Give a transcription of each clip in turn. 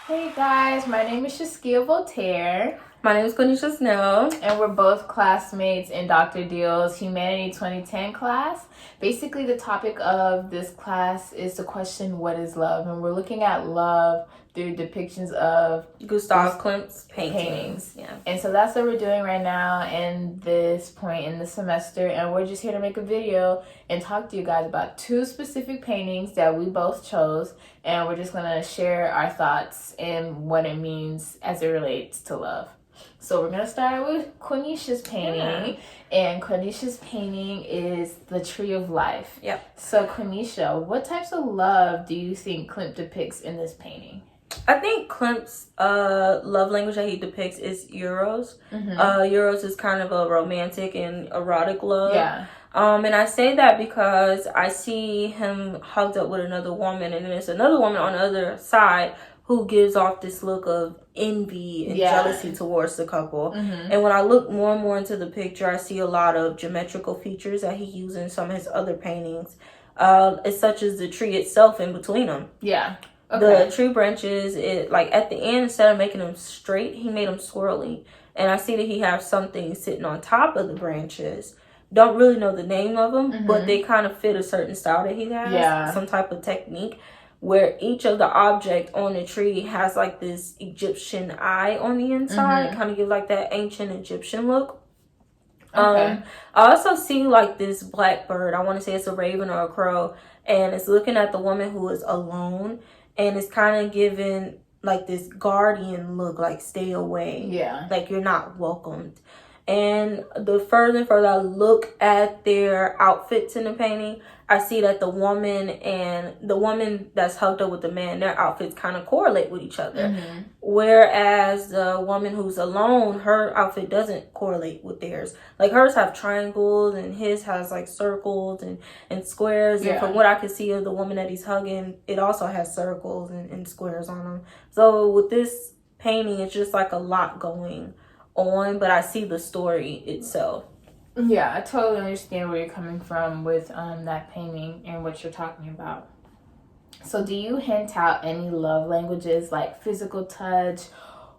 Hey guys, my name is Shaskia Voltaire. My name is Quinesha Love. And we're both classmates in Dr. Deal's Humanity 2010 class. Basically, the topic of this class is to question what is love. And we're looking at love through depictions of Gustav Klimt's paintings. Yeah. And so that's what we're doing right now in this point in the semester. And we're just here to make a video and talk to you guys about two specific paintings that we both chose. And we're just going to share our thoughts and what it means as it relates to love. So we're going to start with Quinesha's painting. Yeah. And Quinesha's painting is the Tree of Life. Yep. So Quinesha, what types of love do you think Klimt depicts in this painting? I think Klimt's love language that he depicts is Eros. Eros is kind of a romantic and erotic love. Yeah. And I say that because I see him hugged up with another woman, and then there's another woman on the other side who gives off this look of envy and jealousy towards the couple. And when I look more and more into the picture, I see a lot of geometrical features that he uses in some of his other paintings, such as the tree itself in between them. Yeah. Okay. The tree branches, like at the end, instead of making them straight, he made them swirly. And I see that he has something sitting on top of the branches. Don't really know the name of them, but they kind of fit a certain style that he has, some type of technique, where each of the object on the tree has like this Egyptian eye on the inside, kind of give like that ancient Egyptian look. Okay. I also see like this black bird. I want to say it's a raven or a crow, and it's looking at the woman who is alone, and it's kind of giving like this guardian look, like stay away, like you're not welcomed. And the further and further I look at their outfits in the painting, I see that the woman and the woman that's hugged up with the man, their outfits kind of correlate with each other. Whereas the woman who's alone, her outfit doesn't correlate with theirs. Like hers have triangles and his has like circles and squares. And from what I can see of the woman that he's hugging, it also has circles and squares on them. So with this painting, it's just like a lot going on, but I see the story itself. Yeah, I totally understand where you're coming from with that painting and what you're talking about. So do you hint out any love languages like physical touch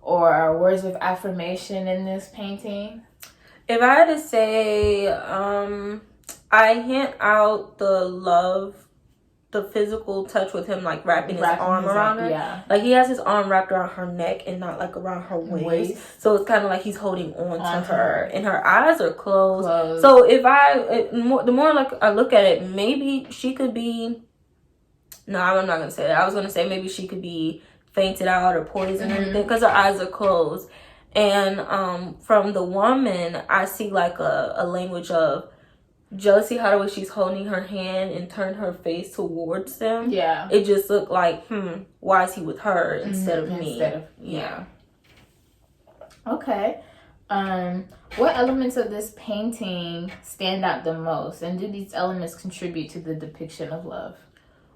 or words of affirmation in this painting? If I had to say, I hint out the physical touch with him, like wrapping his arm around her. Yeah. Like he has his arm wrapped around her neck and not like around her waist. So it's kind of like he's holding on to her, and her eyes are closed. So if the more like I look at it, maybe she could be. No, I'm not gonna say that. I was gonna say maybe she could be fainted out or poisoned or anything because her eyes are closed. And from the woman, I see like a language of jealousy, how the way she's holding her hand and turned her face towards them. Yeah. It just looked like, why is he with her instead of me? Okay. What elements of this painting stand out the most? And do these elements contribute to the depiction of love?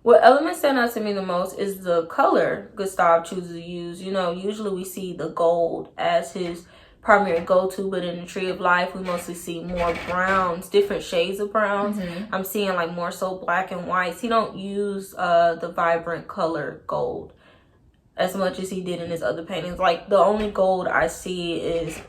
What elements stand out to me the most is the color Gustav chooses to use. You know, usually we see the gold as his primary go-to, but in the Tree of Life we mostly see more browns, different shades of browns. I'm seeing like more so black and whites. He don't use the vibrant color gold as much as he did in his other paintings. Like the only gold I see is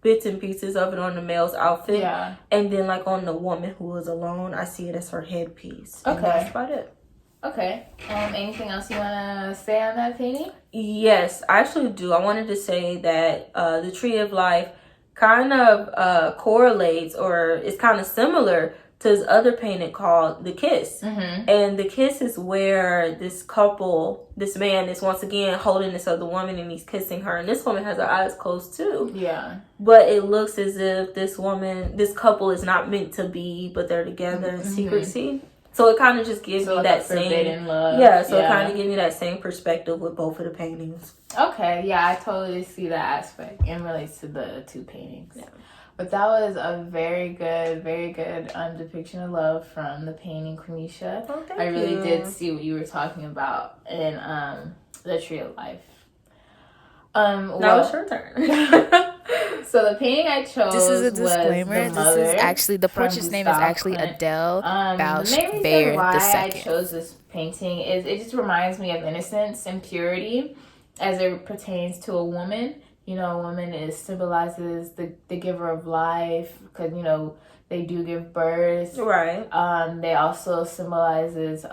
bits and pieces of it on the male's outfit, and then like on the woman who is alone, I see it as her headpiece. Okay, and that's about it. Okay. Anything else you want to say on that painting? Yes, I actually do. I wanted to say that the Tree of Life kind of correlates or is kind of similar to his other painting called The Kiss. And The Kiss is where this couple, this man is once again holding this other woman and he's kissing her. And this woman has her eyes closed too. Yeah. But it looks as if this couple is not meant to be, but they're together in secrecy. So it kind of just gives me that same love. Yeah, so it kind of gives me that same perspective with both of the paintings. Okay, yeah, I totally see that aspect and relates to the two paintings. Yeah. But that was a very good depiction of love from the painting, Quinesha. Oh, thank you. I really did see what you were talking about in the Tree of Life. Now it's your turn. So the painting I chose. This is a disclaimer. This is actually the portrait's name is actually Adele Bausch Baird II. The I chose this painting is it just reminds me of innocence and purity. as it pertains to a woman. You know, a woman symbolizes the giver of life, because, you know, they do give birth. Right. They also symbolizes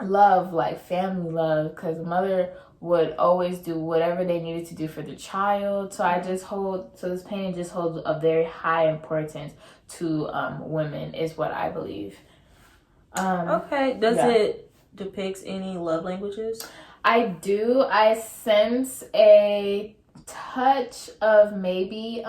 love, like family love, because a mother would always do whatever they needed to do for the child. So this painting just holds a very high importance to women, is what I believe. Okay. Does it depicts any love languages? I do. I sense a touch of maybe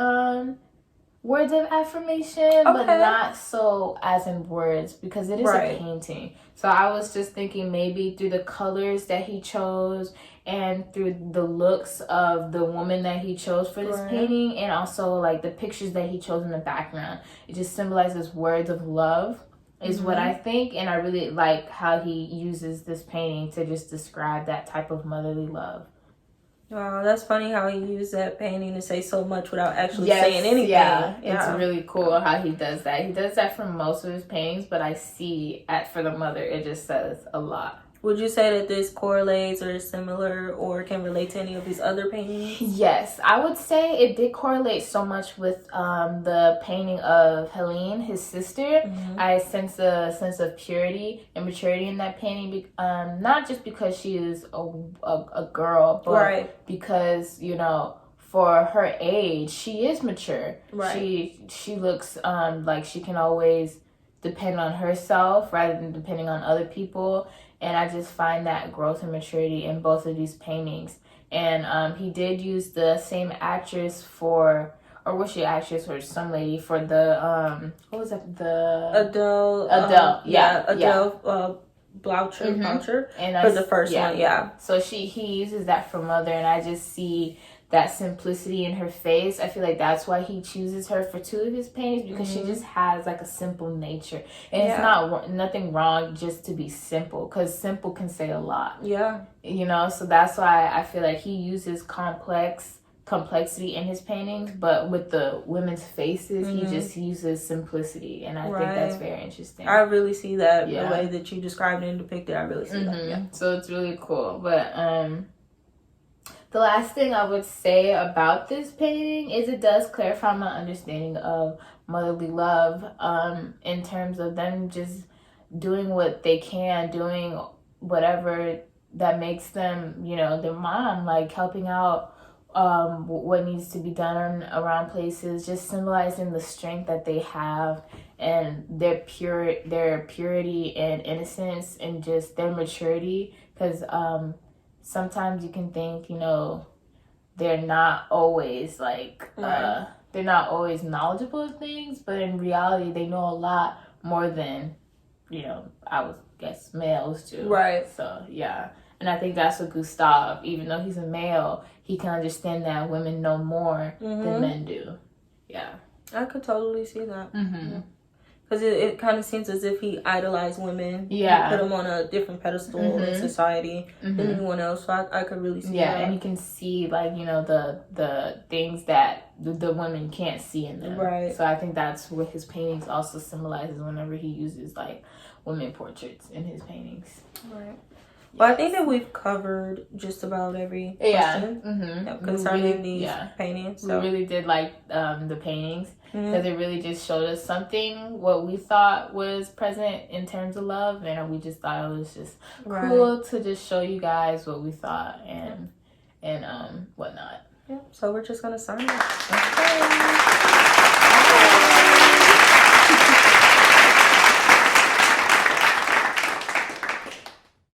words of affirmation, but not so as in words, because it is a painting. So I was just thinking maybe through the colors that he chose and through the looks of the woman that he chose for this painting, and also like the pictures that he chose in the background. It just symbolizes words of love, is what I think, and I really like how he uses this painting to just describe that type of motherly love. Wow, that's funny how he used that painting to say so much without actually saying anything. Yeah, it's really cool how he does that. He does that for most of his paintings, but I see for the mother, it just says a lot. Would you say that this correlates or is similar or can relate to any of these other paintings? Yes, I would say it did correlate so much with the painting of Helene, his sister. I sense a sense of purity and maturity in that painting, not just because she is a girl, but because, you know, for her age, she is mature. She looks like she can always depend on herself rather than depending on other people. And I just find that growth and maturity in both of these paintings. And he did use the same actress or was she actress or some lady for the, what was that? Adele. Adele, Adele Boucher and for the first one, So he uses that for Mother, and I just see that simplicity in her face. I feel like that's why he chooses her for two of his paintings, because she just has like a simple nature, and it's not nothing wrong just to be simple, because simple can say a lot. You know, so that's why I feel like he uses complexity in his paintings, but with the women's faces, he just uses simplicity, and I think that's very interesting. I really see that the way that you described it and depicted. I really see that. Yeah. So it's really cool, but the last thing I would say about this painting is it does clarify my understanding of motherly love, in terms of them just doing what they can, doing whatever that makes them, you know, their mom, like helping out what needs to be done around places, just symbolizing the strength that they have and their purity and innocence and just their maturity, because sometimes you can think, you know, they're not always like they're not always knowledgeable of things, but in reality they know a lot more than, you know, I would guess males do. So and I think that's what Gustav, even though he's a male, he can understand that women know more than men do. I could totally see that. Because it kind of seems as if he idolized women. He put them on a different pedestal in society than anyone else. So I could really see that. And you can see, like, you know, the things that the women can't see in them. So I think that's what his paintings also symbolizes whenever he uses, like, women portraits in his paintings. Well, I think that we've covered just about every question concerning these paintings. So. We really did like the paintings, because it really just showed us something, what we thought was present in terms of love, and we just thought it was just cool to just show you guys what we thought and whatnot. So we're just going to sign off. Okay.